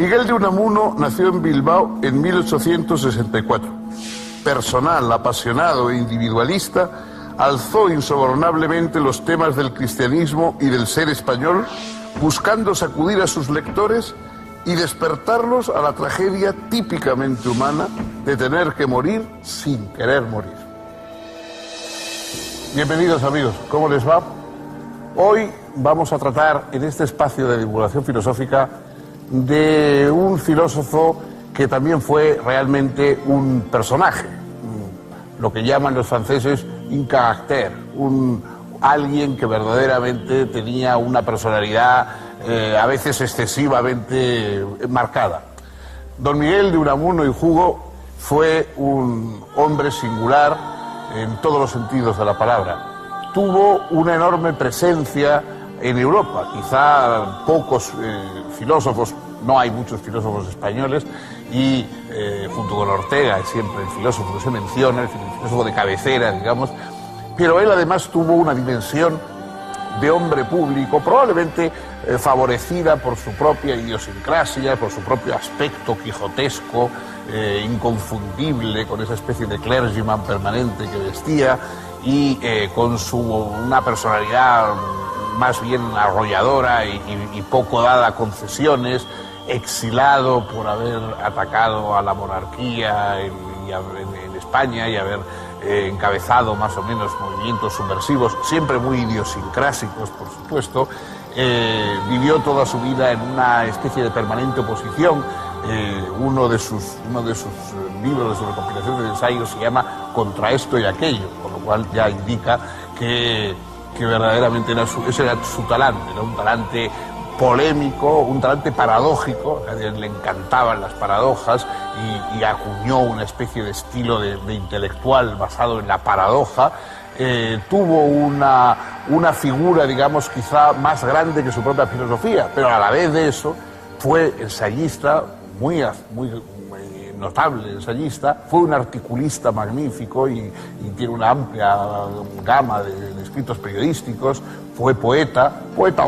Miguel de Unamuno nació en Bilbao en 1864. Personal, apasionado e individualista, alzó insobornablemente los temas del cristianismo y del ser español, buscando sacudir a sus lectores y despertarlos a la tragedia típicamente humana de tener que morir sin querer morir. Bienvenidos, amigos, ¿cómo les va? Hoy vamos a tratar en este espacio de divulgación filosófica de un filósofo que también fue realmente un personaje, lo que llaman los franceses un caractère, alguien que verdaderamente tenía una personalidad a veces excesivamente marcada. Don Miguel de Unamuno y Hugo fue un hombre singular en todos los sentidos de la palabra. Tuvo una enorme presencia en Europa, quizá pocos filósofos, no hay muchos filósofos españoles, y junto con Ortega, siempre el filósofo que se menciona, el filósofo de cabecera, digamos, pero él además tuvo una dimensión de hombre público, probablemente favorecida por su propia idiosincrasia, por su propio aspecto quijotesco, inconfundible, con esa especie de clergyman permanente que vestía, y con una personalidad más bien arrolladora y poco dada a concesiones, exilado por haber atacado a la monarquía en España y haber encabezado más o menos movimientos subversivos, siempre muy idiosincrásicos, por supuesto. Vivió toda su vida en una especie de permanente oposición. Uno de sus libros, de su recopilación de ensayos, se llama Contra esto y aquello, con lo cual ya indica que verdaderamente ese era su talante, era un talante polémico, un talante paradójico. A él le encantaban las paradojas y acuñó una especie de estilo de intelectual basado en la paradoja. Tuvo una figura, digamos, quizá más grande que su propia filosofía, pero a la vez de eso fue ensayista, muy notable ensayista, fue un articulista magnífico y tiene una amplia gama de escritos periodísticos, fue poeta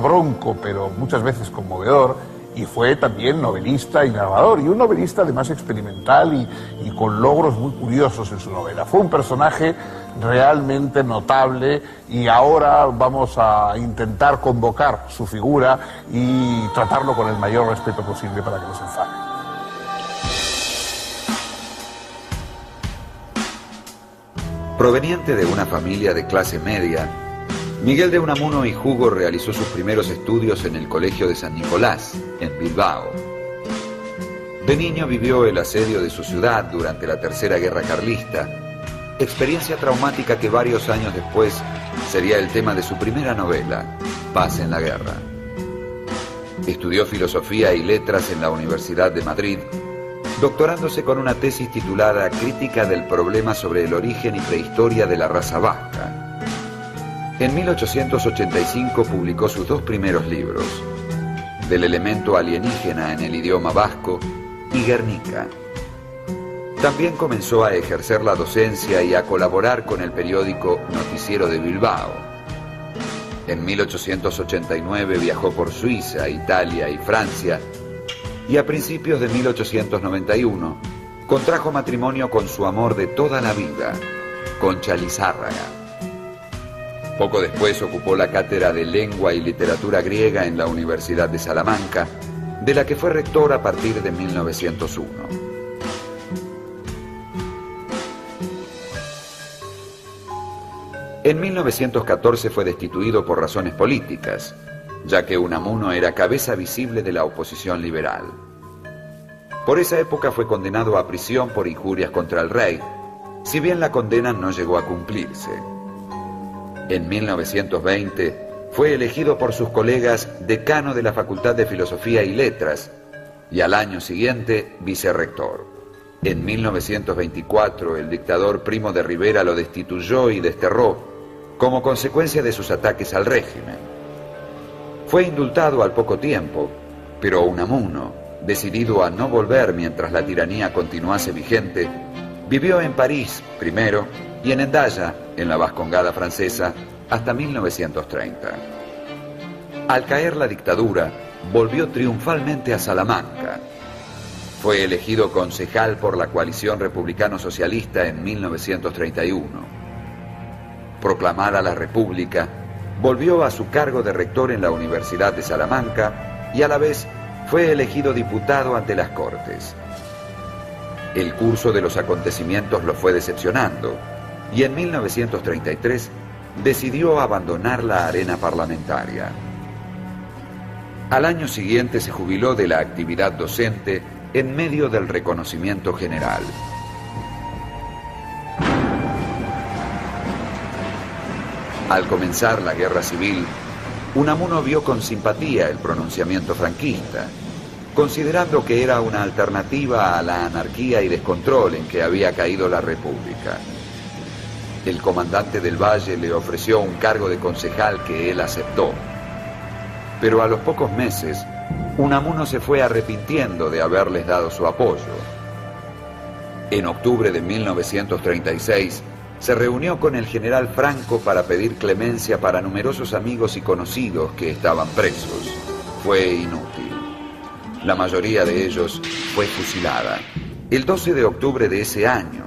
bronco, pero muchas veces conmovedor, y fue también novelista y narrador, y un novelista además experimental y con logros muy curiosos en su novela. Fue un personaje realmente notable y ahora vamos a intentar convocar su figura y tratarlo con el mayor respeto posible para que no se enfade. Proveniente de una familia de clase media, Miguel de Unamuno y Hugo realizó sus primeros estudios en el Colegio de San Nicolás, en Bilbao. De niño vivió el asedio de su ciudad durante la Tercera Guerra Carlista, experiencia traumática que varios años después sería el tema de su primera novela, Paz en la Guerra. Estudió Filosofía y Letras en la Universidad de Madrid, doctorándose con una tesis titulada Crítica del problema sobre el origen y prehistoria de la raza vasca. En 1885 publicó sus dos primeros libros, Del elemento alienígena en el idioma vasco y Guernica. También comenzó a ejercer la docencia y a colaborar con el periódico Noticiero de Bilbao. En 1889 viajó por Suiza, Italia y Francia, y a principios de 1891 contrajo matrimonio con su amor de toda la vida, Concha Lizárraga. Poco después ocupó la cátedra de Lengua y Literatura Griega en la Universidad de Salamanca, de la que fue rector a partir de 1901. En 1914 fue destituido por razones políticas, ya que Unamuno era cabeza visible de la oposición liberal. Por esa época fue condenado a prisión por injurias contra el rey, si bien la condena no llegó a cumplirse. En 1920 fue elegido por sus colegas decano de la Facultad de Filosofía y Letras y al año siguiente vicerrector. En 1924 el dictador Primo de Rivera lo destituyó y desterró como consecuencia de sus ataques al régimen. Fue indultado al poco tiempo, pero Unamuno, decidido a no volver mientras la tiranía continuase vigente, vivió en París primero y en Hendaya, en la Vascongada francesa, hasta 1930. Al caer la dictadura, volvió triunfalmente a Salamanca, Fue elegido concejal por la coalición republicano-socialista en 1931. Proclamada la República, volvió a su cargo de rector en la Universidad de Salamanca y a la vez fue elegido diputado ante las Cortes. El curso de los acontecimientos lo fue decepcionando y en 1933 decidió abandonar la arena parlamentaria. Al año siguiente se jubiló de la actividad docente en medio del reconocimiento general. Al comenzar la guerra civil, Unamuno vio con simpatía el pronunciamiento franquista, considerando que era una alternativa a la anarquía y descontrol en que había caído la República. El comandante del Valle le ofreció un cargo de concejal que él aceptó. Pero a los pocos meses, Unamuno se fue arrepintiendo de haberles dado su apoyo. En octubre de 1936, se reunió con el general Franco para pedir clemencia para numerosos amigos y conocidos que estaban presos. Fue inútil. La mayoría de ellos fue fusilada. El 12 de octubre de ese año,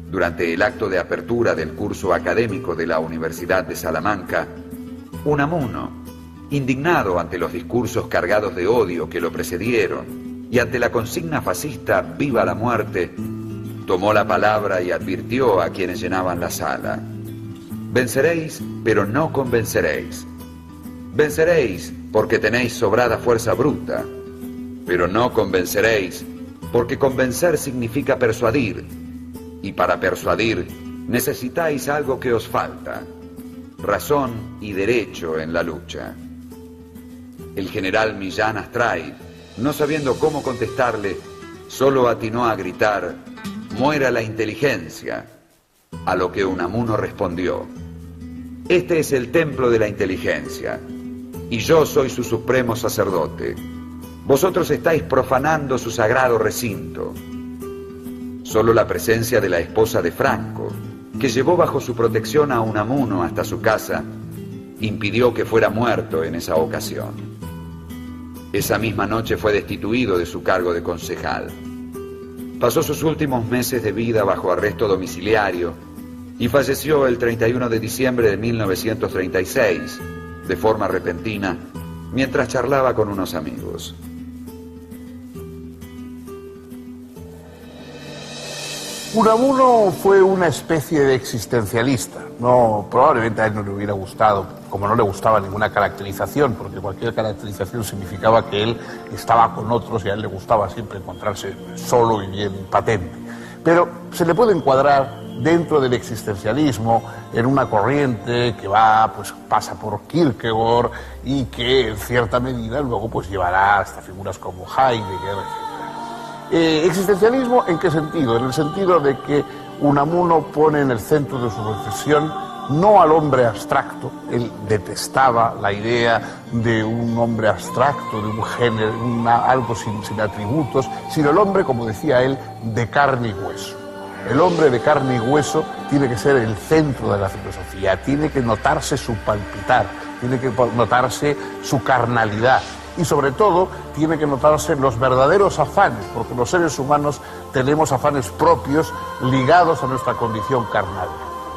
durante el acto de apertura del curso académico de la Universidad de Salamanca, Unamuno, indignado ante los discursos cargados de odio que lo precedieron y ante la consigna fascista «Viva la muerte», tomó la palabra y advirtió a quienes llenaban la sala: «Venceréis, pero no convenceréis. Venceréis porque tenéis sobrada fuerza bruta, pero no convenceréis porque convencer significa persuadir, y para persuadir necesitáis algo que os falta: razón y derecho en la lucha». El general Millán Astray, no sabiendo cómo contestarle, solo atinó a gritar: «¡Muera la inteligencia!», a lo que Unamuno respondió: «Este es el templo de la inteligencia, y yo soy su supremo sacerdote. Vosotros estáis profanando su sagrado recinto». Solo la presencia de la esposa de Franco, que llevó bajo su protección a Unamuno hasta su casa, impidió que fuera muerto en esa ocasión. Esa misma noche fue destituido de su cargo de concejal. Pasó sus últimos meses de vida bajo arresto domiciliario y falleció el 31 de diciembre de 1936, de forma repentina, mientras charlaba con unos amigos. Unamuno fue una especie de existencialista. Probablemente a él no le hubiera gustado, como no le gustaba ninguna caracterización, porque cualquier caracterización significaba que él estaba con otros y a él le gustaba siempre encontrarse solo y bien patente. Pero se le puede encuadrar dentro del existencialismo en una corriente que pasa por Kierkegaard y que en cierta medida luego llevará hasta figuras como Heidegger, etc. ¿Existencialismo en qué sentido? En el sentido de que Unamuno pone en el centro de su reflexión no al hombre abstracto. Él detestaba la idea de un hombre abstracto, de un género, algo sin atributos, sino el hombre, como decía él, de carne y hueso. El hombre de carne y hueso tiene que ser el centro de la filosofía, tiene que notarse su palpitar, tiene que notarse su carnalidad. Y sobre todo tiene que notarse los verdaderos afanes, porque los seres humanos tenemos afanes propios ligados a nuestra condición carnal.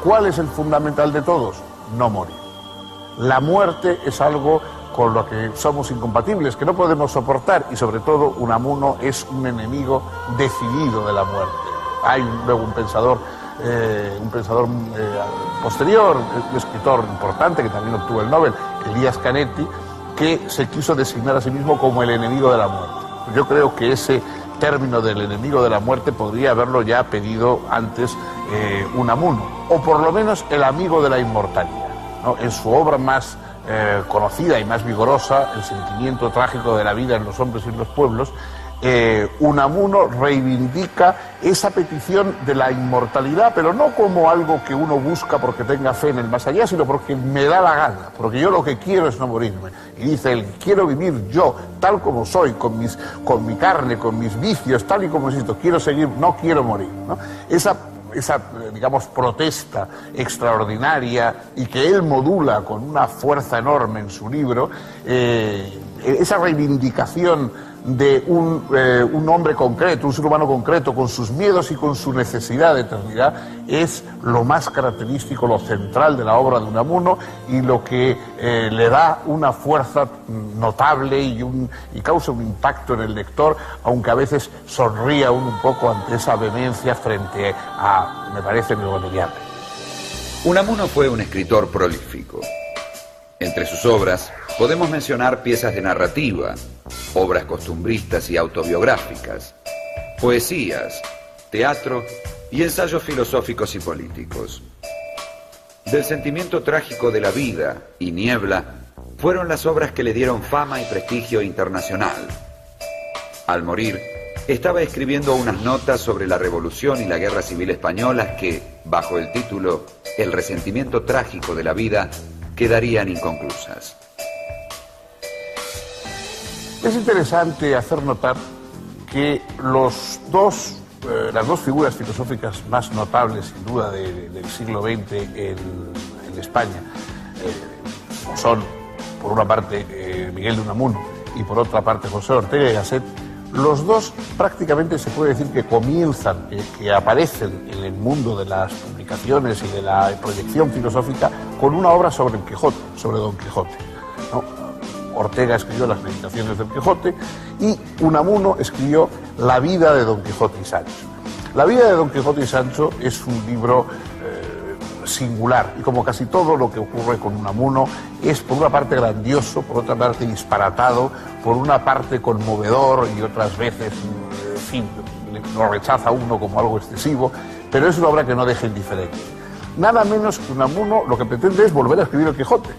¿Cuál es el fundamental de todos? No morir. La muerte es algo con lo que somos incompatibles, que no podemos soportar, y sobre todo Unamuno es un enemigo decidido de la muerte. Hay luego un pensador posterior, un escritor importante que también obtuvo el Nobel, Elías Canetti, que se quiso designar a sí mismo como el enemigo de la muerte. Yo creo que ese término del enemigo de la muerte podría haberlo ya pedido antes Unamuno, o por lo menos el amigo de la inmortalidad, ¿no? En su obra más conocida y más vigorosa, El sentimiento trágico de la vida en los hombres y en los pueblos, Unamuno reivindica esa petición de la inmortalidad, pero no como algo que uno busca porque tenga fe en el más allá, sino porque me da la gana, porque yo lo que quiero es no morirme. Y dice él: quiero vivir yo, tal como soy, con mi carne, con mis vicios, tal y como existo, quiero seguir, no quiero morir, ¿no? Esa digamos, protesta extraordinaria y que él modula con una fuerza enorme en su libro, esa reivindicación de un hombre concreto, un ser humano concreto, con sus miedos y con su necesidad de eternidad, es lo más característico, lo central de la obra de Unamuno y lo que le da una fuerza notable y causa un impacto en el lector, aunque a veces sonría un poco ante esa vehemencia frente a, me parece, irremediable. Unamuno fue un escritor prolífico. Entre sus obras podemos mencionar piezas de narrativa, obras costumbristas y autobiográficas, poesías, teatro y ensayos filosóficos y políticos. Del sentimiento trágico de la vida y Niebla fueron las obras que le dieron fama y prestigio internacional. Al morir, estaba escribiendo unas notas sobre la Revolución y la Guerra Civil Españolas que, bajo el título El resentimiento trágico de la vida, quedarían inconclusas. Es interesante hacer notar que las dos figuras filosóficas más notables, sin duda, del siglo XX en España, son, por una parte, Miguel de Unamuno y por otra parte, José Ortega y Gasset. Los dos prácticamente se puede decir que comienzan, que aparecen en el mundo de las publicaciones y de la proyección filosófica con una obra sobre el Quijote, sobre Don Quijote, ¿no? Ortega escribió las Meditaciones del Quijote y Unamuno escribió La vida de Don Quijote y Sancho. La vida de Don Quijote y Sancho es un libro singular y, como casi todo lo que ocurre con Unamuno, es por una parte grandioso, por otra parte disparatado, por una parte conmovedor y otras veces, en fin, lo rechaza uno como algo excesivo, pero es una obra que no deja indiferente. Nada menos que Unamuno lo que pretende es volver a escribir el Quijote.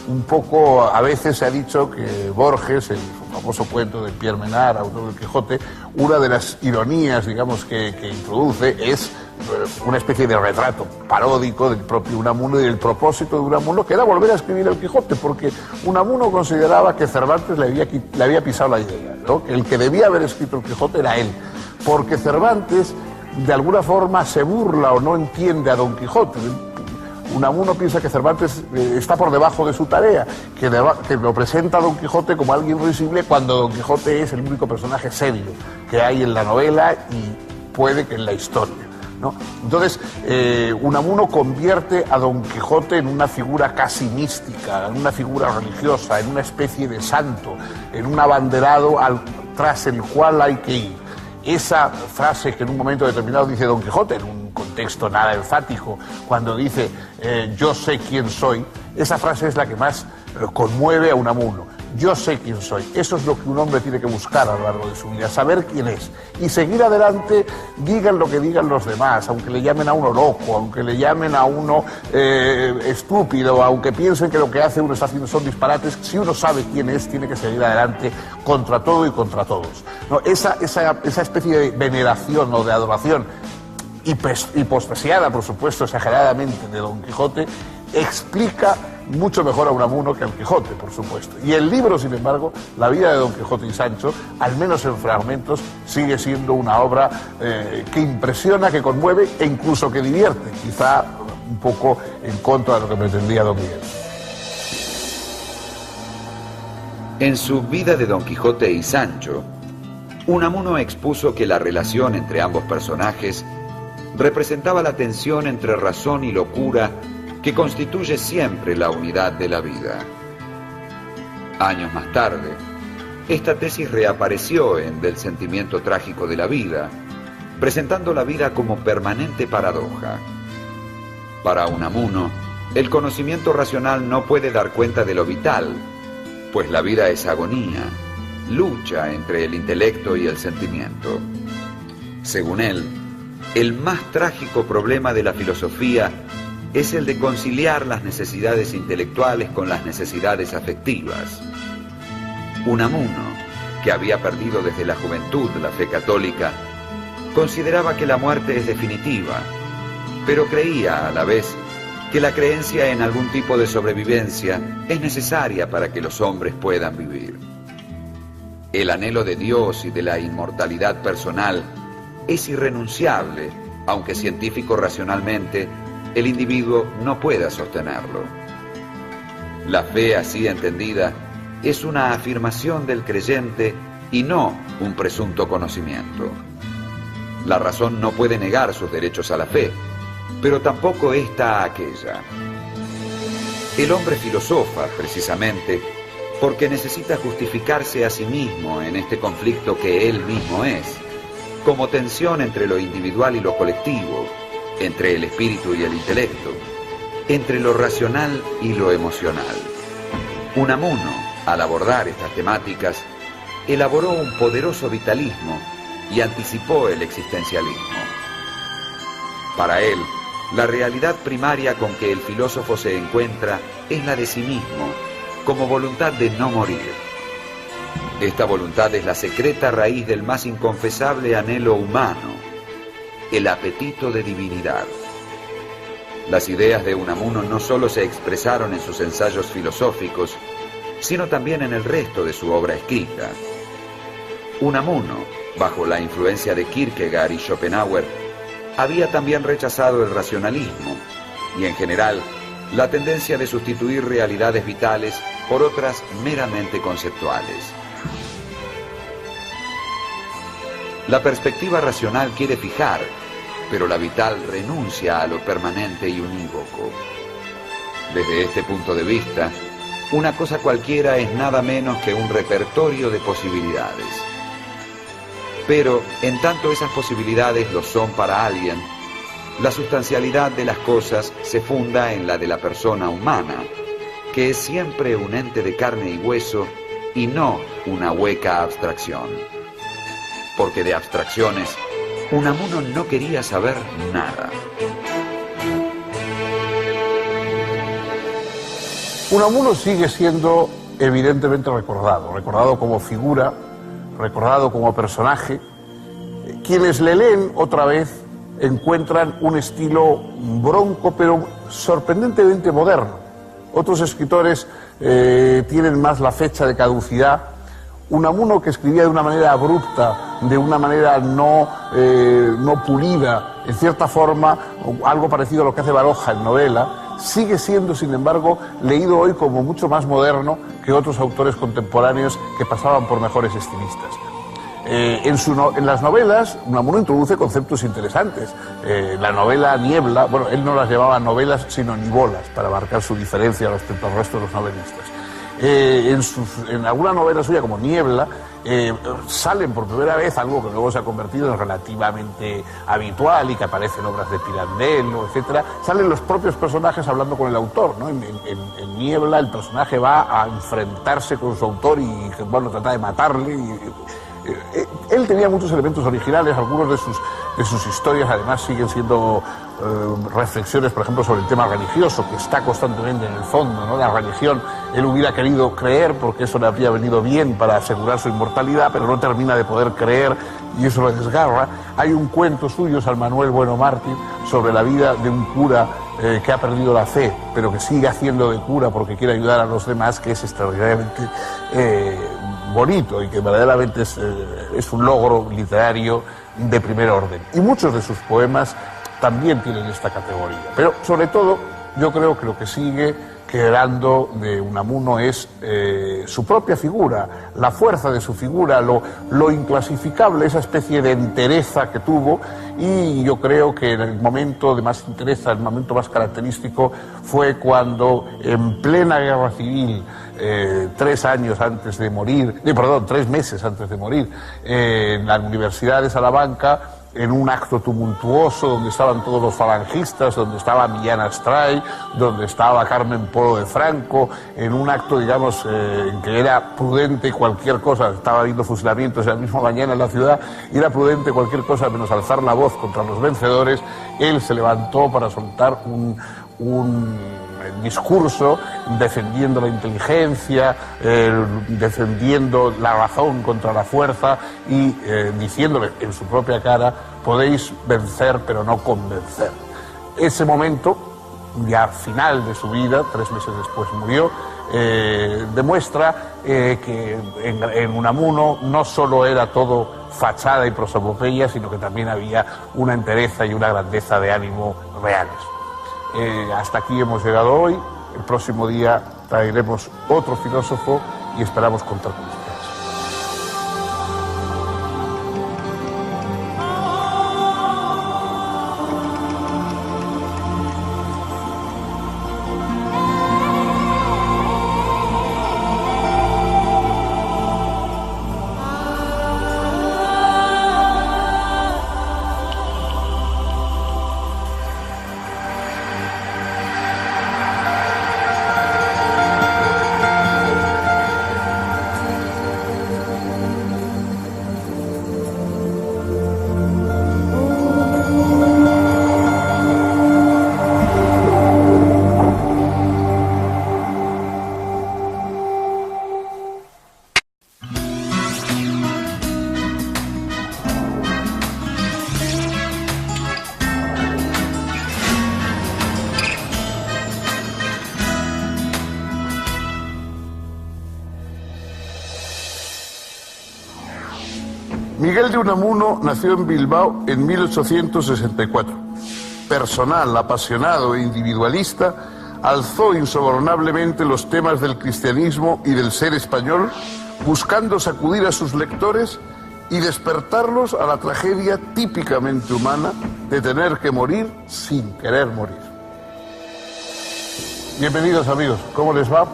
Un poco, a veces se ha dicho que Borges, el famoso cuento de Pierre Menard, autor del Quijote, una de las ironías, digamos, que introduce es una especie de retrato paródico del propio Unamuno y del propósito de Unamuno, que era volver a escribir el Quijote, porque Unamuno consideraba que Cervantes le había pisado la idea, ¿no? El que debía haber escrito el Quijote era él, porque Cervantes de alguna forma se burla o no entiende a Don Quijote. Unamuno piensa que Cervantes está por debajo de su tarea, que lo presenta a Don Quijote como alguien risible cuando Don Quijote es el único personaje serio que hay en la novela y puede que en la historia, ¿no? Entonces, Unamuno convierte a Don Quijote en una figura casi mística, en una figura religiosa, en una especie de santo, en un abanderado tras el cual hay que ir. Esa frase que en un momento determinado dice Don Quijote, en un contexto nada enfático, cuando dice yo sé quién soy, esa frase es la que más conmueve a Unamuno. Yo sé quién soy. Eso es lo que un hombre tiene que buscar a lo largo de su vida, saber quién es. Y seguir adelante, digan lo que digan los demás, aunque le llamen a uno loco, aunque le llamen a uno estúpido, aunque piensen que lo que hace uno está haciendo son disparates. Si uno sabe quién es, tiene que seguir adelante contra todo y contra todos, ¿no? Esa especie de veneración o de adoración hipospeseada, por supuesto, exageradamente, de Don Quijote, explica mucho mejor a Unamuno que al Quijote, por supuesto. Y el libro, sin embargo, La vida de Don Quijote y Sancho, al menos en fragmentos, sigue siendo una obra que impresiona, que conmueve e incluso que divierte, quizá un poco en contra de lo que pretendía Don Miguel. En su Vida de Don Quijote y Sancho, Unamuno expuso que la relación entre ambos personajes representaba la tensión entre razón y locura que constituye siempre la unidad de la vida. Años más tarde, esta tesis reapareció en Del sentimiento trágico de la vida, presentando la vida como permanente paradoja. Para Unamuno, el conocimiento racional no puede dar cuenta de lo vital, pues la vida es agonía, lucha entre el intelecto y el sentimiento. Según él, el más trágico problema de la filosofía es el de conciliar las necesidades intelectuales con las necesidades afectivas. Unamuno, que había perdido desde la juventud la fe católica, consideraba que la muerte es definitiva, pero creía a la vez que la creencia en algún tipo de sobrevivencia es necesaria para que los hombres puedan vivir. El anhelo de Dios y de la inmortalidad personal es irrenunciable, aunque científico-racionalmente el individuo no pueda sostenerlo. La fe así entendida es una afirmación del creyente y no un presunto conocimiento. La razón no puede negar sus derechos a la fe, pero tampoco esta a aquella. El hombre filosofa, precisamente, porque necesita justificarse a sí mismo en este conflicto que él mismo es, como tensión entre lo individual y lo colectivo, entre el espíritu y el intelecto, entre lo racional y lo emocional. Unamuno, al abordar estas temáticas, elaboró un poderoso vitalismo y anticipó el existencialismo. Para él, la realidad primaria con que el filósofo se encuentra es la de sí mismo, como voluntad de no morir. Esta voluntad es la secreta raíz del más inconfesable anhelo humano, el apetito de divinidad. Las ideas de Unamuno no solo se expresaron en sus ensayos filosóficos, sino también en el resto de su obra escrita. Unamuno, bajo la influencia de Kierkegaard y Schopenhauer, había también rechazado el racionalismo y, en general, la tendencia de sustituir realidades vitales por otras meramente conceptuales. La perspectiva racional quiere fijar, pero la vital renuncia a lo permanente y unívoco. Desde este punto de vista, una cosa cualquiera es nada menos que un repertorio de posibilidades. Pero, en tanto esas posibilidades lo son para alguien, la sustancialidad de las cosas se funda en la de la persona humana, que es siempre un ente de carne y hueso y no una hueca abstracción. Porque de abstracciones, Unamuno no quería saber nada. Unamuno sigue siendo evidentemente recordado como figura, recordado como personaje. Quienes le leen otra vez encuentran un estilo bronco pero sorprendentemente moderno. Otros escritores tienen más la fecha de caducidad. Unamuno, que escribía de una manera abrupta, de una manera no pulida, en cierta forma, algo parecido a lo que hace Baroja en novela, sigue siendo, sin embargo, leído hoy como mucho más moderno que otros autores contemporáneos que pasaban por mejores estilistas. En las novelas, Unamuno introduce conceptos interesantes. La novela Niebla, bueno, él no las llamaba novelas, sino nibolas, para marcar su diferencia respecto al resto de los novelistas. En alguna novela suya, como Niebla, salen por primera vez algo que luego se ha convertido en relativamente habitual y que aparece en obras de Pirandello, etcétera. Salen los propios personajes hablando con el autor, ¿no? En Niebla el personaje va a enfrentarse con su autor y, bueno, trata de matarle. Él tenía muchos elementos originales, algunos de sus historias además siguen siendo reflexiones, por ejemplo, sobre el tema religioso, que está constantemente en el fondo, ¿no? La religión, él hubiera querido creer porque eso le habría venido bien para asegurar su inmortalidad, pero no termina de poder creer y eso lo desgarra. Hay un cuento suyo, San Manuel Bueno Mártir, sobre la vida de un cura que ha perdido la fe, pero que sigue haciendo de cura porque quiere ayudar a los demás, que es extraordinariamente bonito y que verdaderamente es un logro literario de primer orden. Y muchos de sus poemas también tienen esta categoría. Pero sobre todo, yo creo que lo que sigue quedando de Unamuno es su propia figura, la fuerza de su figura, lo inclasificable, esa especie de entereza que tuvo. Y yo creo que en el momento de más entereza, el momento más característico, fue cuando en plena guerra civil, 3 meses antes de morir, en la Universidad de Salamanca, en un acto tumultuoso donde estaban todos los falangistas, donde estaba Millán Astray, donde estaba Carmen Polo de Franco, en un acto, digamos, en que era prudente cualquier cosa, estaba habiendo fusilamientos la misma mañana en la ciudad, y era prudente cualquier cosa menos alzar la voz contra los vencedores. Él se levantó para soltar un discurso defendiendo la inteligencia, defendiendo la razón contra la fuerza y diciéndole en su propia cara: podéis vencer pero no convencer. Ese momento, ya final de su vida, 3 meses después murió, demuestra que en Unamuno no solo era todo fachada y prosopopeya, sino que también había una entereza y una grandeza de ánimo reales. Hasta aquí hemos llegado hoy. El próximo día traeremos otro filósofo y esperamos contar con ustedes. Miguel de Unamuno nació en Bilbao en 1864. Personal, apasionado e individualista, alzó insobornablemente los temas del cristianismo y del ser español, buscando sacudir a sus lectores y despertarlos a la tragedia típicamente humana de tener que morir sin querer morir. Bienvenidos, amigos, ¿cómo les va?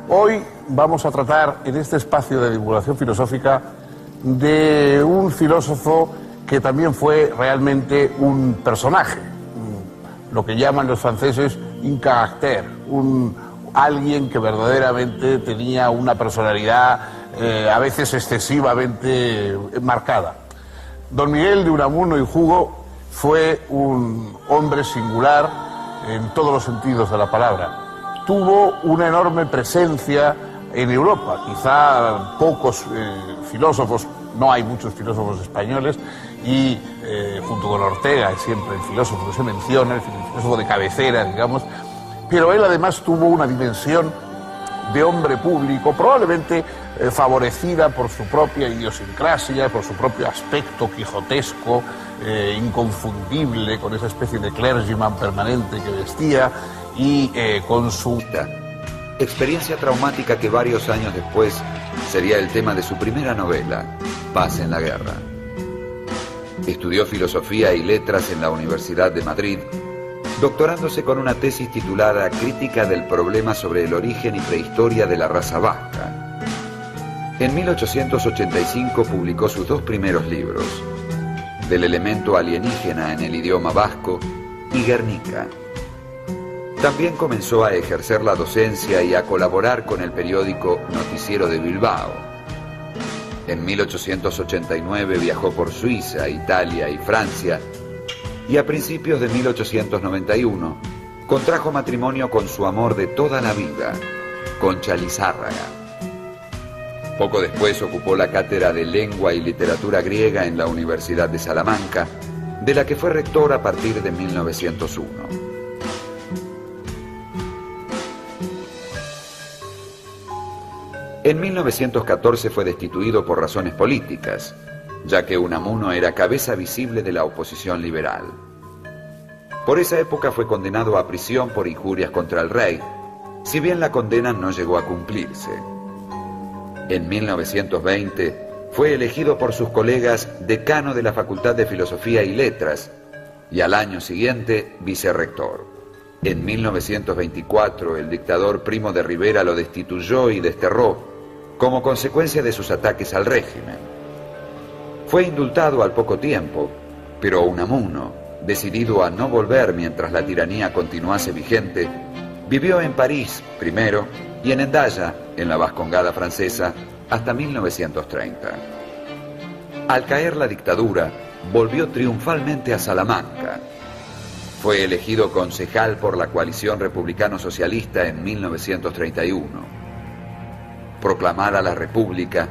Hoy vamos a tratar en este espacio de divulgación filosófica de un filósofo que también fue realmente un personaje, lo que llaman los franceses un caractère, alguien que verdaderamente tenía una personalidad a veces excesivamente marcada. Don Miguel de Unamuno y Hugo fue un hombre singular en todos los sentidos de la palabra. Tuvo una enorme presencia en Europa. Quizá pocos filósofos, no hay muchos filósofos españoles, y junto con Ortega es siempre el filósofo que se menciona, el filósofo de cabecera, digamos, pero él además tuvo una dimensión de hombre público, probablemente favorecida por su propia idiosincrasia, por su propio aspecto quijotesco, inconfundible, con esa especie de clergyman permanente que vestía, y con su... Experiencia traumática que varios años después sería el tema de su primera novela, Paz en la Guerra. Estudió Filosofía y Letras en la Universidad de Madrid, doctorándose con una tesis titulada Crítica del problema sobre el origen y prehistoria de la raza vasca. En 1885 publicó sus dos primeros libros, Del elemento alienígena en el idioma vasco y Guernica. También comenzó a ejercer la docencia y a colaborar con el periódico Noticiero de Bilbao. En 1889 viajó por Suiza, Italia y Francia, y a principios de 1891 contrajo matrimonio con su amor de toda la vida, Concha Lizárraga. Poco después ocupó la cátedra de Lengua y Literatura Griega en la Universidad de Salamanca, de la que fue rector a partir de 1901. En 1914 fue destituido por razones políticas, ya que Unamuno era cabeza visible de la oposición liberal. Por esa época fue condenado a prisión por injurias contra el rey, si bien la condena no llegó a cumplirse. En 1920 fue elegido por sus colegas decano de la Facultad de Filosofía y Letras y al año siguiente vicerrector. En 1924 el dictador Primo de Rivera lo destituyó y desterró como consecuencia de sus ataques al régimen. Fue indultado al poco tiempo, pero Unamuno, decidido a no volver mientras la tiranía continuase vigente, vivió en París primero y en Hendaya, en la Vascongada francesa, hasta 1930. Al caer la dictadura, volvió triunfalmente a Salamanca. Fue elegido concejal por la coalición republicano-socialista en 1931. Proclamada la República,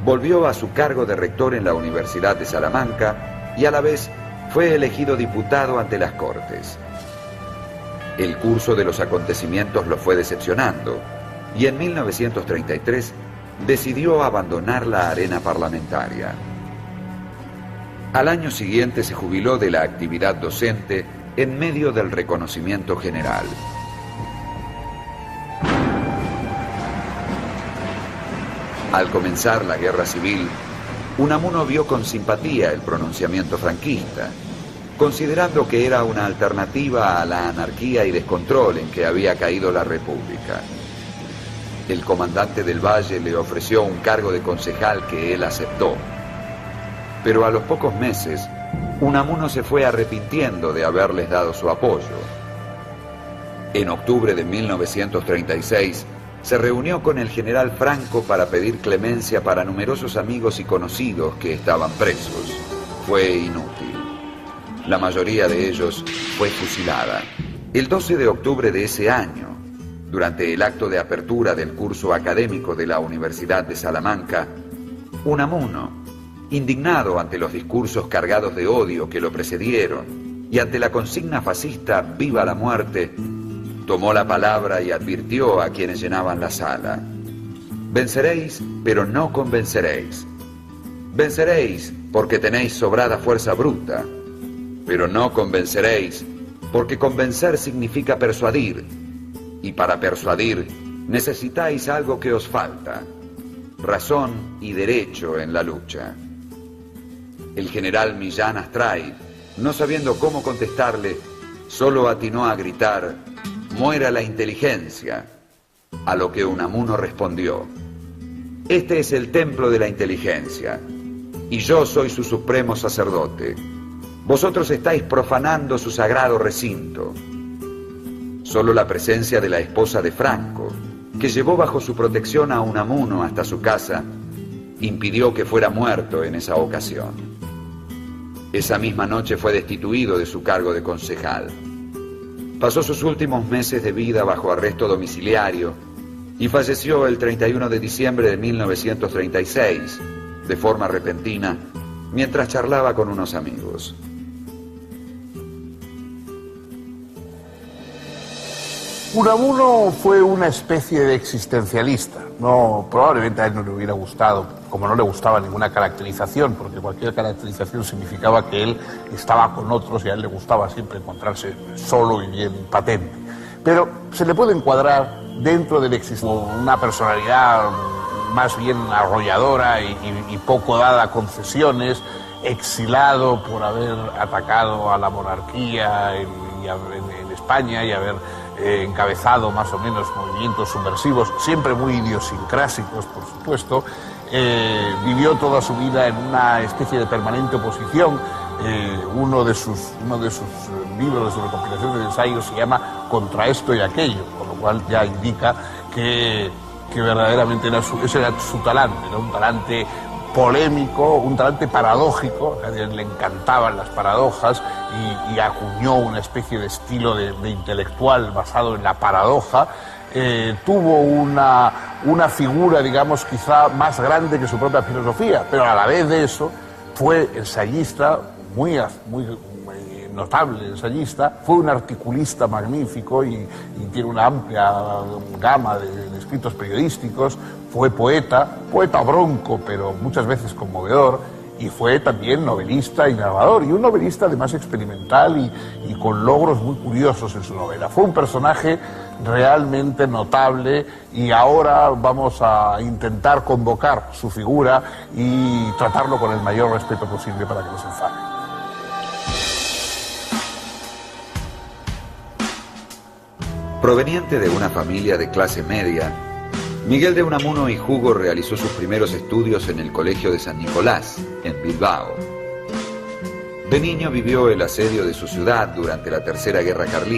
volvió a su cargo de rector en la Universidad de Salamanca y a la vez fue elegido diputado ante las Cortes. El curso de los acontecimientos lo fue decepcionando y en 1933 decidió abandonar la arena parlamentaria. Al año siguiente se jubiló de la actividad docente en medio del reconocimiento general. Al comenzar la guerra civil, Unamuno vio con simpatía el pronunciamiento franquista, considerando que era una alternativa a la anarquía y descontrol en que había caído la República. El comandante del Valle le ofreció un cargo de concejal que él aceptó. Pero a los pocos meses, Unamuno se fue arrepintiendo de haberles dado su apoyo. En octubre de 1936, se reunió con el general Franco para pedir clemencia para numerosos amigos y conocidos que estaban presos. Fue inútil. La mayoría de ellos fue fusilada. El 12 de octubre de ese año, durante el acto de apertura del curso académico de la Universidad de Salamanca, Unamuno, indignado ante los discursos cargados de odio que lo precedieron y ante la consigna fascista «Viva la muerte», tomó la palabra y advirtió a quienes llenaban la sala: «Venceréis, pero no convenceréis. Venceréis porque tenéis sobrada fuerza bruta, pero no convenceréis porque convencer significa persuadir, y para persuadir necesitáis algo que os falta: razón y derecho en la lucha. El general Millán Astray, no sabiendo cómo contestarle, solo atinó a gritar: «¡Muera la inteligencia!», a lo que Unamuno respondió: «Este es el templo de la inteligencia, y yo soy su supremo sacerdote. Vosotros estáis profanando su sagrado recinto». Solo la presencia de la esposa de Franco, que llevó bajo su protección a Unamuno hasta su casa, impidió que fuera muerto en esa ocasión. Esa misma noche fue destituido de su cargo de concejal. Pasó sus últimos meses de vida bajo arresto domiciliario y falleció el 31 de diciembre de 1936, de forma repentina, mientras charlaba con unos amigos. Unamuno fue una especie de existencialista. Probablemente a él no le hubiera gustado, como no le gustaba ninguna caracterización, porque cualquier caracterización significaba que él estaba con otros y a él le gustaba siempre encontrarse solo y bien patente. Pero se le puede encuadrar dentro del existencialismo una personalidad más bien arrolladora y poco dada a concesiones, exilado por haber atacado a la monarquía en España y haber encabezado más o menos movimientos subversivos, siempre muy idiosincrásicos, por supuesto. Vivió toda su vida en una especie de permanente oposición. Uno de sus libros, de su recopilación de ensayos, se llama Contra esto y aquello, con lo cual ya indica que verdaderamente ese era su talante, era un talante polémico, un talante paradójico. A él le encantaban las paradojas y acuñó una especie de estilo de intelectual basado en la paradoja. Tuvo una figura, digamos, quizá más grande que su propia filosofía, pero a la vez de eso fue ensayista, muy notable ensayista, fue un articulista magnífico y tiene una amplia gama de escritos periodísticos. Fue poeta bronco, pero muchas veces conmovedor, y fue también novelista y narrador, y un novelista además experimental y con logros muy curiosos en su novela. Fue un personaje realmente notable y ahora vamos a intentar convocar su figura y tratarlo con el mayor respeto posible para que no se enfade. Proveniente de una familia de clase media, Miguel de Unamuno y Hugo realizó sus primeros estudios en el Colegio de San Nicolás, en Bilbao. De niño vivió el asedio de su ciudad durante la Tercera Guerra Carlista.